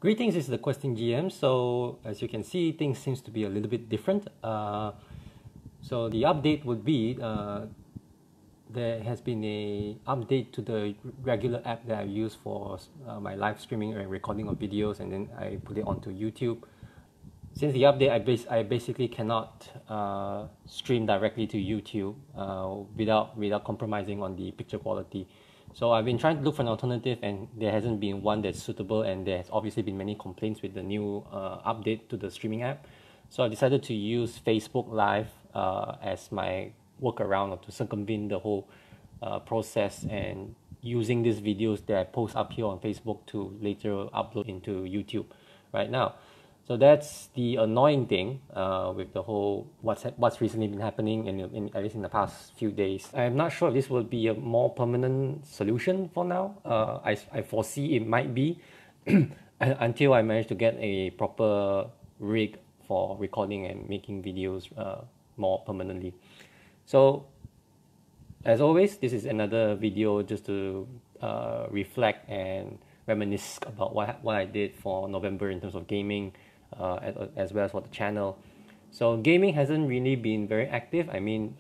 Greetings, this is the Questing GM. So as you can see, things seems to be a little bit different. So the update would be there has been a update to the regular app that I use for my live streaming and recording of videos, and then I put it onto YouTube. Since the update, I basically cannot stream directly to YouTube without compromising on the picture quality. So I've been trying to look for an alternative, and there hasn't been one that's suitable, and there has obviously been many complaints with the new update to the streaming app. So I decided to use Facebook Live as my workaround to circumvent the whole process, and using these videos that I post up here on Facebook to later upload into YouTube right now. So that's the annoying thing with the whole what's recently been happening in at least in the past few days. I'm not sure if this will be a more permanent solution for now. I foresee it might be until I manage to get a proper rig for recording and making videos more permanently. So as always, this is another video just to reflect and reminisce about what I did for November in terms of gaming, as well as for the channel. So gaming hasn't really been very active. I mean,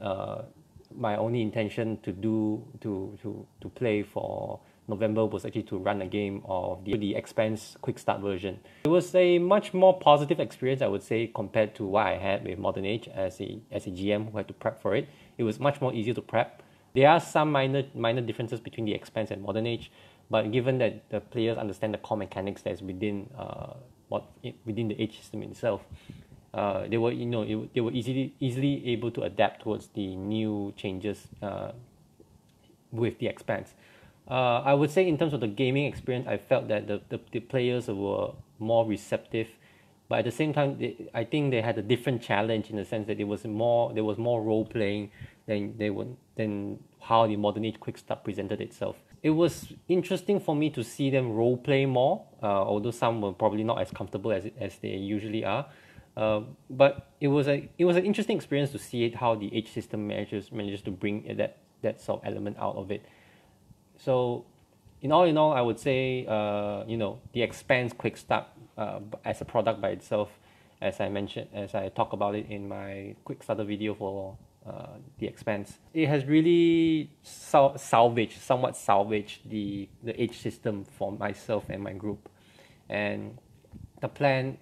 my only intention to play for November was actually to run a game of the Expanse quick start version. It was a much more positive experience, I would say, compared to what I had with Modern Age as a GM who had to prep for it. It was much more easier to prep. There are some minor differences between the Expanse and Modern Age, but given that the players understand the core mechanics that's within within the age system itself, they were they were easily able to adapt towards the new changes with the Expanse. I would say in terms of the gaming experience, I felt that the players were more receptive, but at the same time, I think they had a different challenge in the sense that there was more role playing than how the Modern Age Quick Start presented itself. It was interesting for me to see them role play more, although some were probably not as comfortable as they usually are. But it was an interesting experience to see it, how the age system manages to bring that sort of element out of it. So in all, I would say the Expanse Quick Start as a product by itself, as I talk about it in my quick starter video for the Expanse, it has really somewhat salvaged the age system for myself and my group. And the plan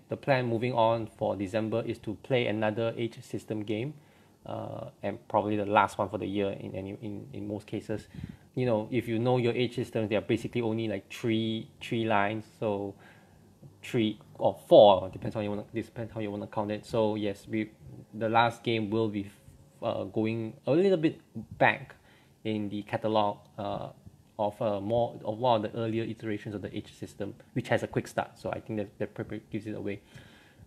moving on for December is to play another age system game, and probably the last one for the year in most cases. If you know your age systems, they are basically only like three lines, so 3 or 4 depends how you want to count it. So yes, the last game will be going a little bit back in the catalog of one of the earlier iterations of the age system, which has a quick start. So I think that probably gives it away.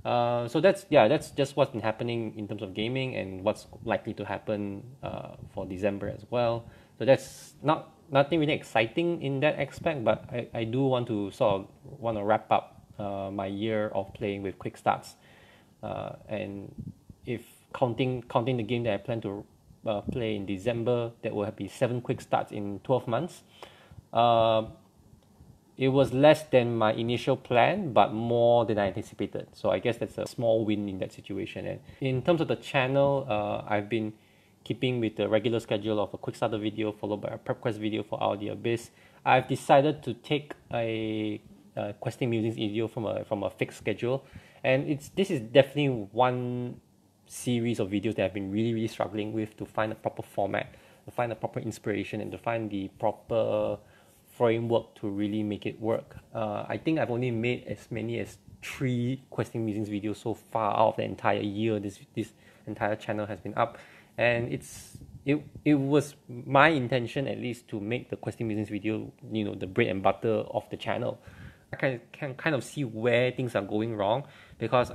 So that's just what's been happening in terms of gaming and what's likely to happen for December as well. So that's nothing really exciting in that aspect, but I do want to wrap up my year of playing with quick starts, and if counting the game that I plan to play in December, that will be 7 quick starts in 12 months. It was less than my initial plan, but more than I anticipated. So I guess that's a small win in that situation. And in terms of the channel, I've been keeping with the regular schedule of a quick starter video followed by a prep quest video for Out of the Abyss. I've decided to take a Questing Musings video from a fixed schedule, and this is definitely one series of videos that I've been really struggling with to find a proper format, to find a proper inspiration, and to find the proper framework to really make it work. I think I've only made as many as 3 Questing Musings videos so far out of the entire year this entire channel has been up, and it was my intention at least to make the Questing Musings video the bread and butter of the channel. I can kind of see where things are going wrong, because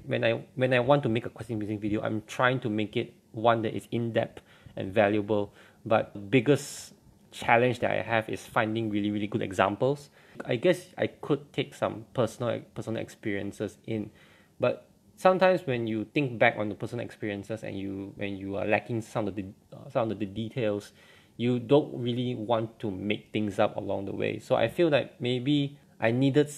when I want to make a Questing Musings video, I'm trying to make it one that is in-depth and valuable. But the biggest challenge that I have is finding really good examples. I guess I could take some personal experiences in, but sometimes when you think back on the personal experiences and when you are lacking some of the details, you don't really want to make things up along the way. So I feel like maybe I needed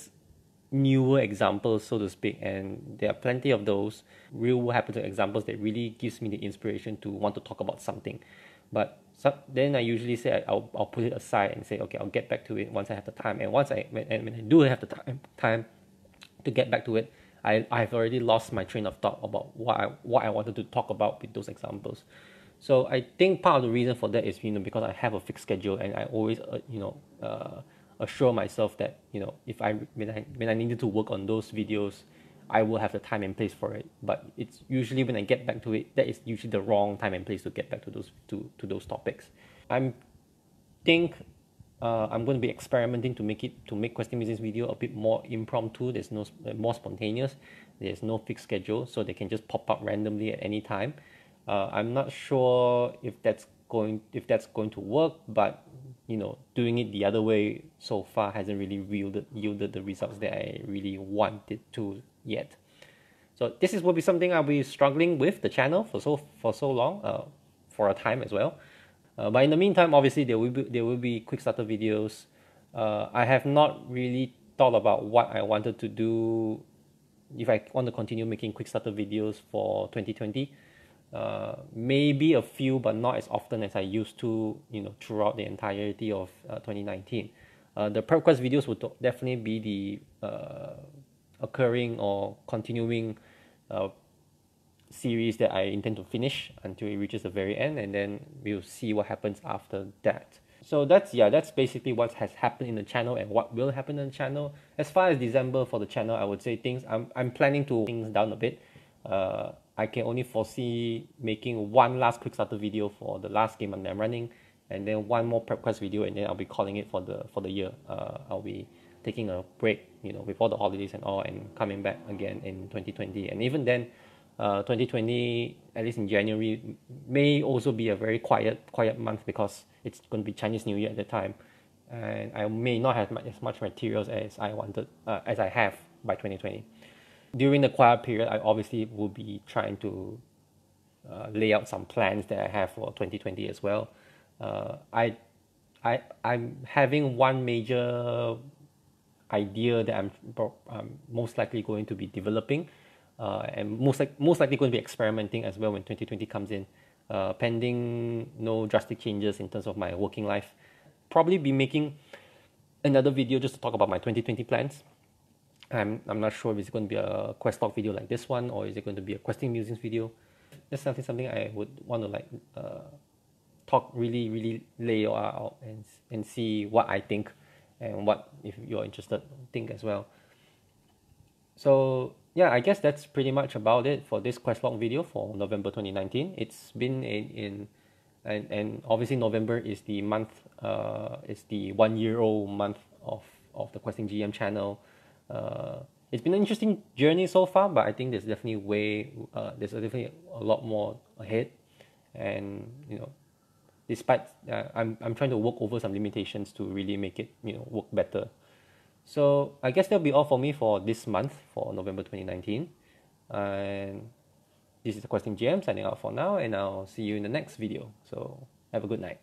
newer examples, so to speak, and there are plenty of those real happened examples that really gives me the inspiration to want to talk about something. But then I usually say I'll put it aside and say, okay, I'll get back to it once I have the time. And when I do have the time to get back to it, I've already lost my train of thought about what I wanted to talk about with those examples. So I think part of the reason for that is, because I have a fixed schedule, and I always assure myself that, if when I needed to work on those videos, I will have the time and place for it. But it's usually when I get back to it, that is usually the wrong time and place to get back to those topics. I think I'm going to be experimenting to make Questing Musings video a bit more impromptu. There's no more spontaneous. There's no fixed schedule, so they can just pop up randomly at any time. I'm not sure if that's going to work, but doing it the other way so far hasn't really yielded the results that I really wanted to yet. So this will be something I'll be struggling with the channel for so long, for a time as well. But in the meantime, obviously there will be quick starter videos. I have not really thought about what I wanted to do if I want to continue making quick starter videos for 2020. Maybe a few, but not as often as I used to, throughout the entirety of 2019. The prep quest videos would definitely be the occurring or continuing series that I intend to finish until it reaches the very end, and then we'll see what happens after that. So that's basically what has happened in the channel and what will happen in the channel. As far as December for the channel, I would say I'm planning to things down a bit. I can only foresee making one last quick starter video for the last game I'm running, and then one more prep quest video, and then I'll be calling it for the year. I'll be taking a break, with all the holidays and all, and coming back again in 2020. And even then, 2020, at least in January, may also be a very quiet month because it's going to be Chinese New Year at the time, and I may not have as much materials as I wanted, as I have by 2020. During the quiet period, I obviously will be trying to lay out some plans that I have for 2020 as well. I'm having one major idea that I'm most likely going to be developing, and most likely going to be experimenting as well when 2020 comes in, pending no drastic changes in terms of my working life. Probably be making another video just to talk about my 2020 plans. I'm not sure if it's going to be a quest log video like this one, or is it going to be a Questing Musings video. That's something I would want to talk really lay out and see what I think, and what, if you're interested, think as well. So yeah, I guess that's pretty much about it for this quest log video for November 2019. It's been and obviously November is the month, it's the 1 year old month of the Questing GM channel. It's been an interesting journey so far, but I think there's definitely a lot more ahead. And despite I'm trying to work over some limitations to really make it work better. So I guess that'll be all for me for this month, for November 2019. And this is the Questing GM signing out for now, and I'll see you in the next video. So have a good night.